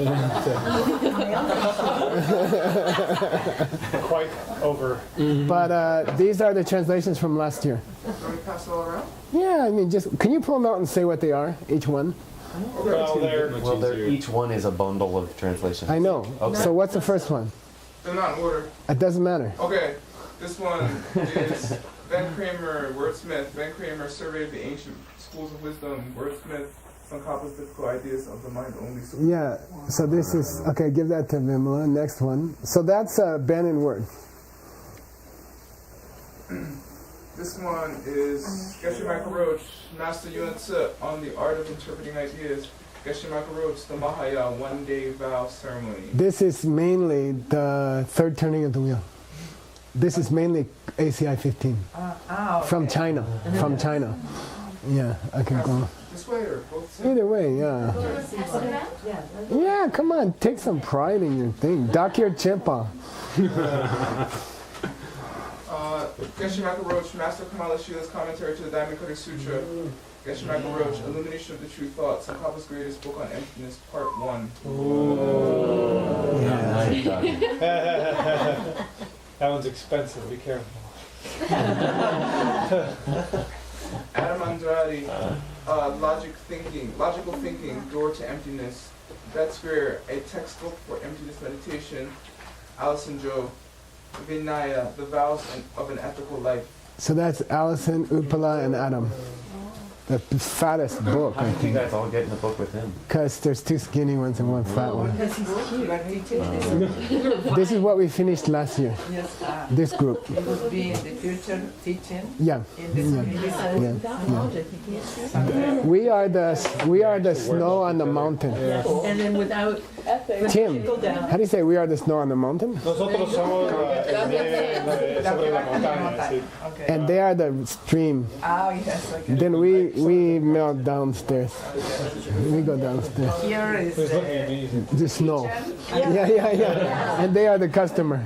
Quite over. But these are the translations from last year. Let me pass it all around. Yeah, I mean, just can you pull them out and say what they are, each one? Well, they're Much Well, easier. each one is a bundle of translations. I know. Okay. So what's the first one? They're not in order. It doesn't matter. Okay, this one is Ben Kramer, wordsmith. Ben Kramer surveyed the ancient schools of wisdom. Wordsmith encompass difficult ideas of the mind only. So Yeah. So this is okay. Give that to Vimla. Next one. So that's Ben and Word. this one is Geshe Michael Roach, Master Yuan Tzu on the art of interpreting ideas. Geshe Michael Roach, the Mahaya one-day vow ceremony. This is mainly the third turning of the wheel. This is mainly ACI 15 from China. From China. Yeah. Okay. Go. This way or both? Either way. Yeah. Yeah. Come on. Take some pride in your thing. Dakir Chimpa. Geshe Michael Roach, Master Kamala Shila's commentary to the Diamond Cutting Sutra. Geshe Michael Roach, Illumination of the True Thoughts, Sankhapa's greatest book on emptiness, Part 1. that one's expensive. Be careful. Adam Andrade, Logical Thinking, Door to Emptiness. Beth Spear, a textbook for emptiness meditation. Allison Joe, Vinaya, The Vows of an Ethical Life. So that's Allison, Upala, and Adam. The fattest book, How I do you think. guys all get in the book with him? Because there's 2 skinny ones and 1 fat one. Because he's cute. Like teaching. This is what we finished last year. Yes, This group. it would be in the future teaching Yeah. in this Yeah. We are the snow on the mountain. And then without Tim, go down. how do you say we are the snow on the mountain? Nosotros somos el nieve sobre la montaña. Sí. Okay. And they are the stream. Oh, yes, okay. Then we melt downstairs. We go downstairs. Here is He's looking at me. The snow. Yeah. And they are the customer.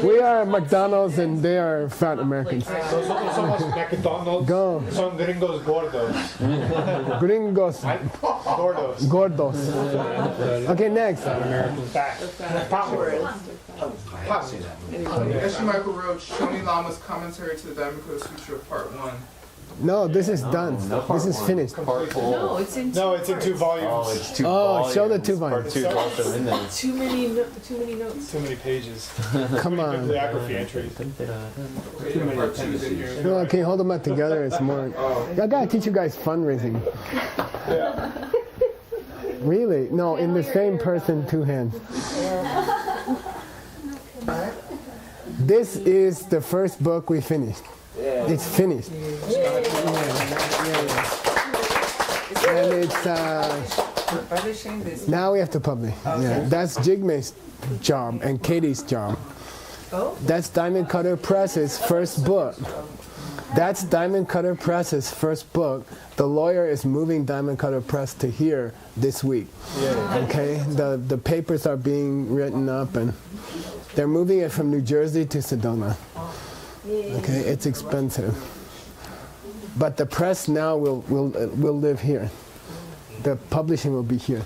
We are McDonald's and they are fat Americans. Nosotros somos McDonald's. Go. Son gringos gordos. Gringos. Gordos. Gordos. Okay, next. Fat. Geshe Michael Roach, Shoni Lama's commentary to the Diamond Cutting Sutra, Part 1. No, this is done. This is finished. Part 4. No, it's in No, it's in 2 volumes. Oh, it's 2 Oh, volumes. show the 2 Part volumes. 2 is also in there. too many notes. Too many pages. Come on. Bibliography entries. Okay, Part 2 is in here. No, okay, hold them up together. It's more. I gotta teach you guys fundraising. Yeah. Really? No, in the same person, 2 hands. This is the first book we finished. It's finished. And it's publishing this. now we have to publish. Yeah, that's Jigme's job and Katie's job. Oh. That's Diamond Cutter Press's first book. That's Diamond Cutter Press's first book. The lawyer is moving Diamond Cutter Press to here this week. Okay, the papers are being written up, and they're moving it from New Jersey to Sedona. Okay, it's expensive, but the press now will live here. The publishing will be here,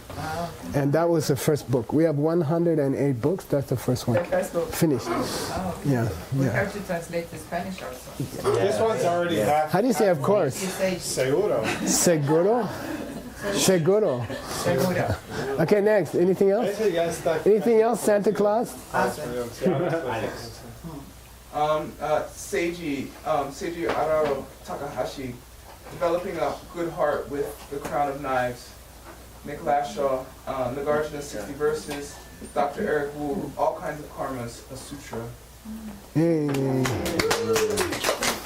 and that was the first book. We have 108 books. That's the first one. The first book. Finished. Oh, Yeah, we yeah. have to translate to Spanish also. This one's already half. How do you say of course? You say Seguro. Seguro? Seguro. seguro. Okay, next. Anything else? Anything else, Santa Claus? Seiji Araro Takahashi, Developing a Good Heart with the Crown of Knives. Nick Lashaw, Nagarjuna 60 Verses, Dr. Eric Wu, All Kinds of Karmas, a Sutra. Hey.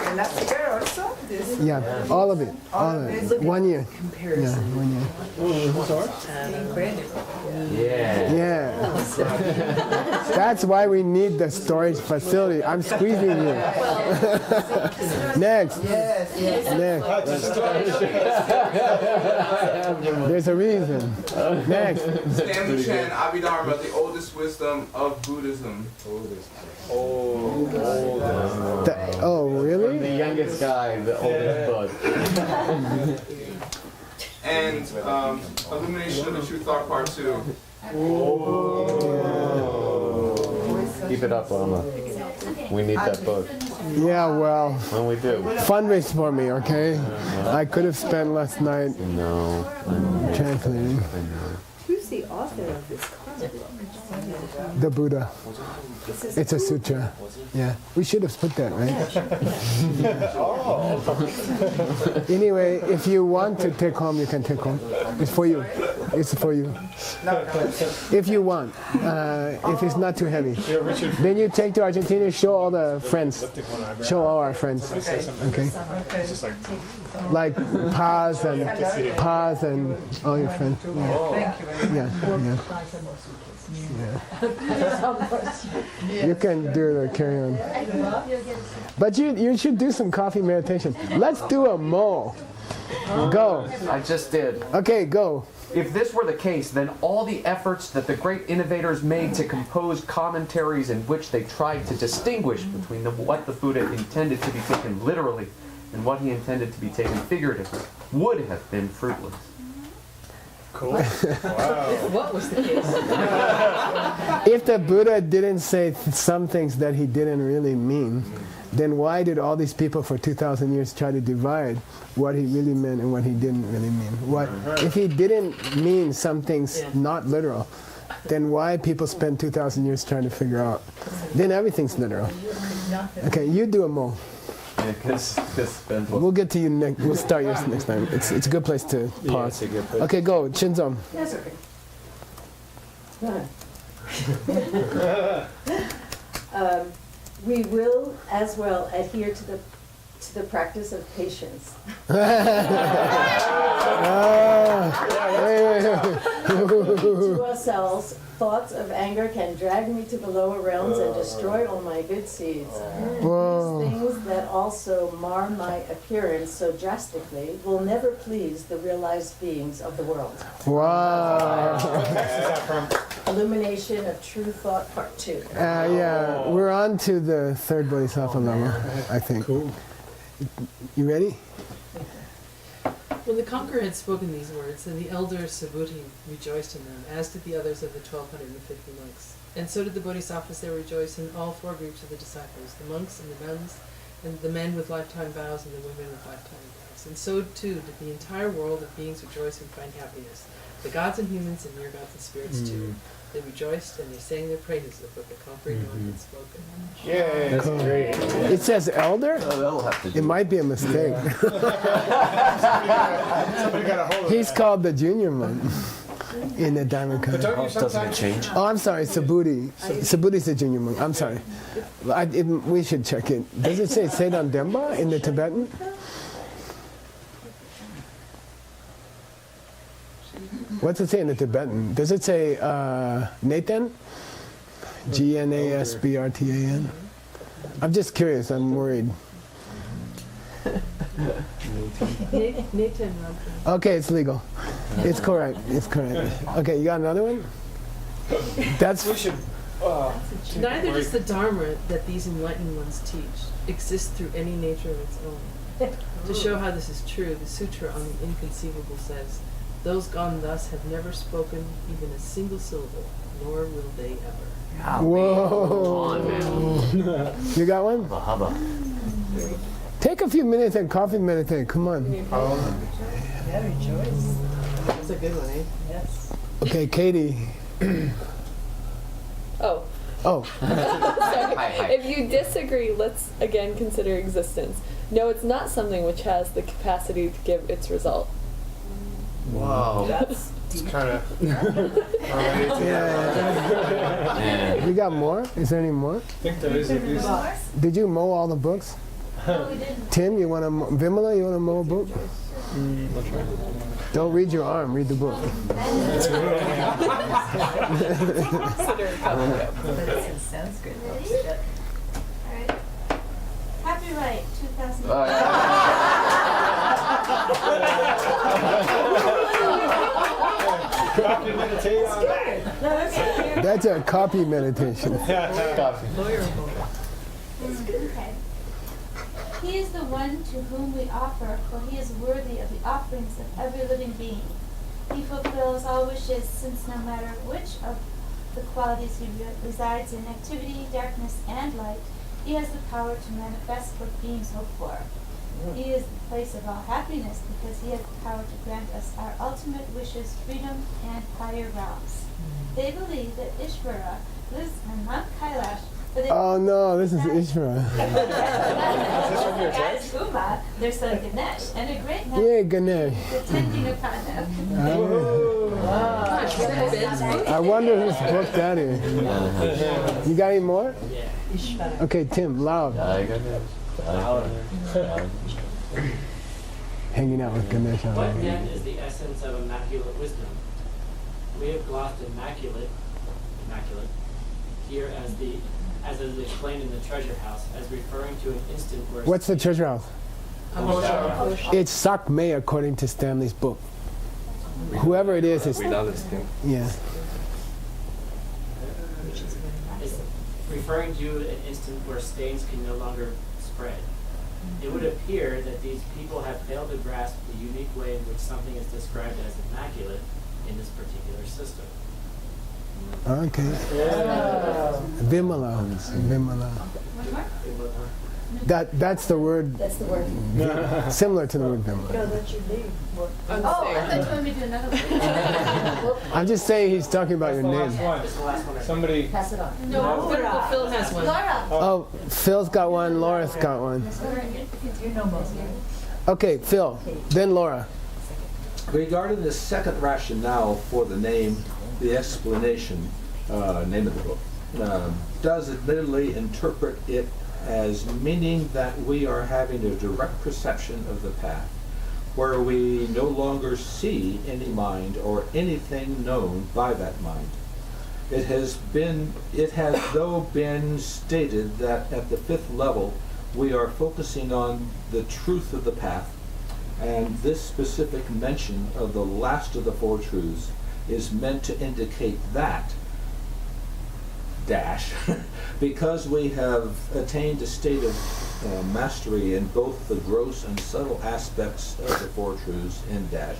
And that's the girl also? This? Yeah, all of it. All of it. 1 year. Yeah, Comparison. 1 year. Incredible. Yeah. Yeah. That's why we need the storage facility. I'm squeezing you. Next. Yes, yes. Next. There's a reason. Next. Stanley Chen, Abhidharma, the oldest wisdom of Buddhism. Oh, really? The youngest guy, the oldest book. And Illumination of the True Thought Part 2. Keep it up, Lama. We need that book. Yeah, well, When we do. fundraise for me, okay? I could have spent last night No. translating Who's the author of this karma book? the Buddha. It's a sutra. Yeah, we should have put that, right? Anyway, if you want to take home, you can take home. It's for you. It's for you. If you want. If it's not too heavy. Then you take to Argentina, show all the friends. Show all our friends. Okay? Like Paz and all your friends. Yeah. You can do the carry on. But you should do some coffee meditation. Let's do a mo. Go. I just did. Okay, go. If this were the case, then all the efforts that the great innovators made to compose commentaries in which they tried to distinguish between what the Buddha intended to be taken literally and what he intended to be taken figuratively would have been fruitless. Cool. Wow. What was the case? If the Buddha didn't say some things that he didn't really mean, then why did all these people for 2,000 years try to divide what he really meant and what he didn't really mean? What if he didn't mean some things not literal? Then why people spend 2,000 years trying to figure out? Then everything's literal. Okay, you do a mo. Yeah, because We'll get to you next. We'll start yours next time. It's a good place to pause. Okay, go, Shinzo. That's okay. We will as well adhere to the practice of patience. To ourselves, thoughts of anger can drag me to the lower realms and destroy all my good seeds. Whoa. These things that also mar my appearance so drastically will never please the realized beings of the world. Wow. Illumination of True Thought Part 2. Yeah, we're on to the third Bodhisattva Lama, I think. Cool. You ready? When the conqueror had spoken these words, then the elder Subhuti rejoiced in them, as did the others of the 1,250 monks. And so did the bodhisattvas there rejoice in all four groups of the disciples, the monks and the nuns, and the men with lifetime vows and the women with lifetime vows. And so too did the entire world of beings rejoice and find happiness. The gods and humans and near gods and spirits too. They rejoiced and they sang their praises of what the conquering one had spoken. Yay. That's great. It says elder? That'll have to do. It might be a mistake. Somebody got a hold of He's that. called the junior monk in the Diamond But Cutter. don't you sometimes change? Oh, I'm sorry, Subhuti. Subhuti's the junior monk. I'm sorry. We should check it. Does it say Sedan Demba in the Tibetan? What's it say in the Tibetan? Does it say Nathan? Gnasbrtan? I'm just curious. I'm worried. Nathan Okay, it's legal. It's correct. It's correct. Okay, you got another one? That's We should. Neither does the Dharma that these enlightened ones teach exist through any nature of its own. To show how this is true, the Sutra on the Inconceivable says, "Those gone thus have never spoken even a single syllable, nor will they ever." Whoa. You got one? Hubba hubba. Take a few minutes and coffee meditate. Come on. Yeah, rejoice. That's a good one, eh? Yes. Okay, Katie. Oh. Oh, Sorry. Hi. If you disagree, let's again consider existence. No, it's not something which has the capacity to give its result. Whoa. That's It's deep. kind of. Man. we got more? Is there any more? I think there is at least. Did you mow all the books? No, we didn't. Tim, you want to, Vimala, you want to mow a book? Don't read your arm, read the book. Consider a couple. That sounds good. Alright. Copyright 2000. Copy meditate on that. No, that's good. That's a copy meditation. Lawyerable. Okay. He is the one to whom we offer, for he is worthy of the offerings of every living being. He fulfills all wishes, since no matter which of the qualities he resides in, activity, darkness, and light, he has the power to manifest what beings hope for. He is the place of all happiness, because he has the power to grant us our ultimate wishes, freedom, and higher realms. They believe that Ishvara lives on Mount Kailash, but they Oh no, this is Ishvara. as Uma, their son Ganesh, and a great man Yay, Ganesh. depending upon them. Gosh, was that Ben's book? I wonder whose book that is. You got any more? Ishvara. Okay, Tim, loud. Hanging out with Ganesh. What then is the essence of immaculate wisdom? We have glossed immaculate here as is explained in the treasure house, as referring to an instant where What's the treasure house? It's Sakme according to Stanley's book. Whoever it is, We know this thing. yeah. is referring to an instant where stains can no longer spread. It would appear that these people have failed to grasp the unique way in which something is described as immaculate in this particular system. Okay. Vimala. Vimala. That's the word That's the word. similar to the word Vimala. No, that's your name. Oh, I thought you wanted me to do another one. I'm just saying he's talking about your name. It's the last one. Somebody. Pass it on. No, Phil has one. Laura. Oh, Phil's got one, Laura's got one. You know most. Okay, Phil, then Laura. Regarding the second rationale for the name, the explanation, name of the book, does admittedly interpret it as meaning that we are having a direct perception of the path, where we no longer see any mind or anything known by that mind. It has though been stated that at the fifth level we are focusing on the truth of the path, and this specific mention of the last of the four truths is meant to indicate that because we have attained a state of mastery in both the gross and subtle aspects of the four truths in dash,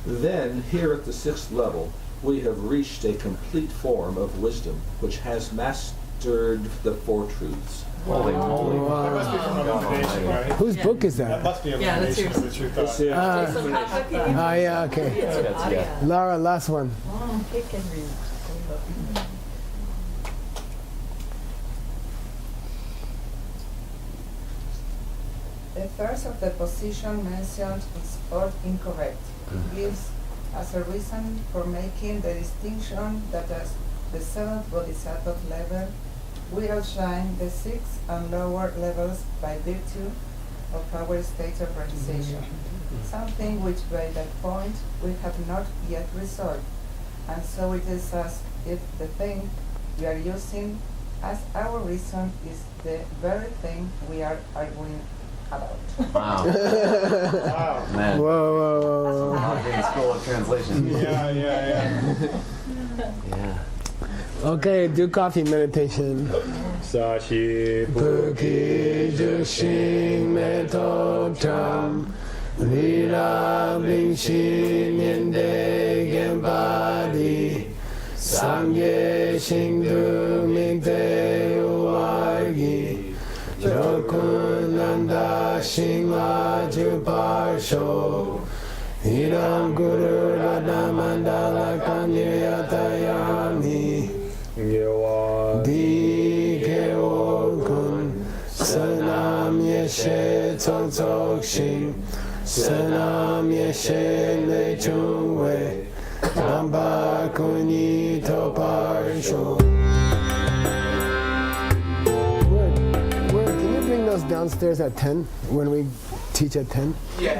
then here at the sixth level we have reached a complete form of wisdom which has mastered the four truths. Holy moly. That must be from Illumination, right? Whose book is That that? must be Yeah, that's Illumination of the Truth Thought. Yeah, okay. Laura, last one. Oh, he can read. The first of the position mentioned is all incorrect. It gives as a reason for making the distinction that at the seventh bodhisattva level, we outshine the sixth and lower levels by virtue of our state of realization, something which by that point we have not yet resolved. And so it is as if the thing we are using as our reason is the very thing we are arguing Wow. Wow. Man. Whoa. Modern School of Translation. Yeah. Yeah. Okay, do coffee meditation. Sashi Buki Jushin Meto Cham Lira Bingshin Yende Genpadi Sangye Shingdu Mingte Uwargi Jokunanda Shingla Juparsho Hiram Guru Radha Mandala Kanyatayami Di Georgun Sanam Yeshe Tsok Tsok Shing Sanam Yeshe Le Chungwe Namba Kuni Toparsho. Can you bring those downstairs at 10 when we teach at 10? Yeah.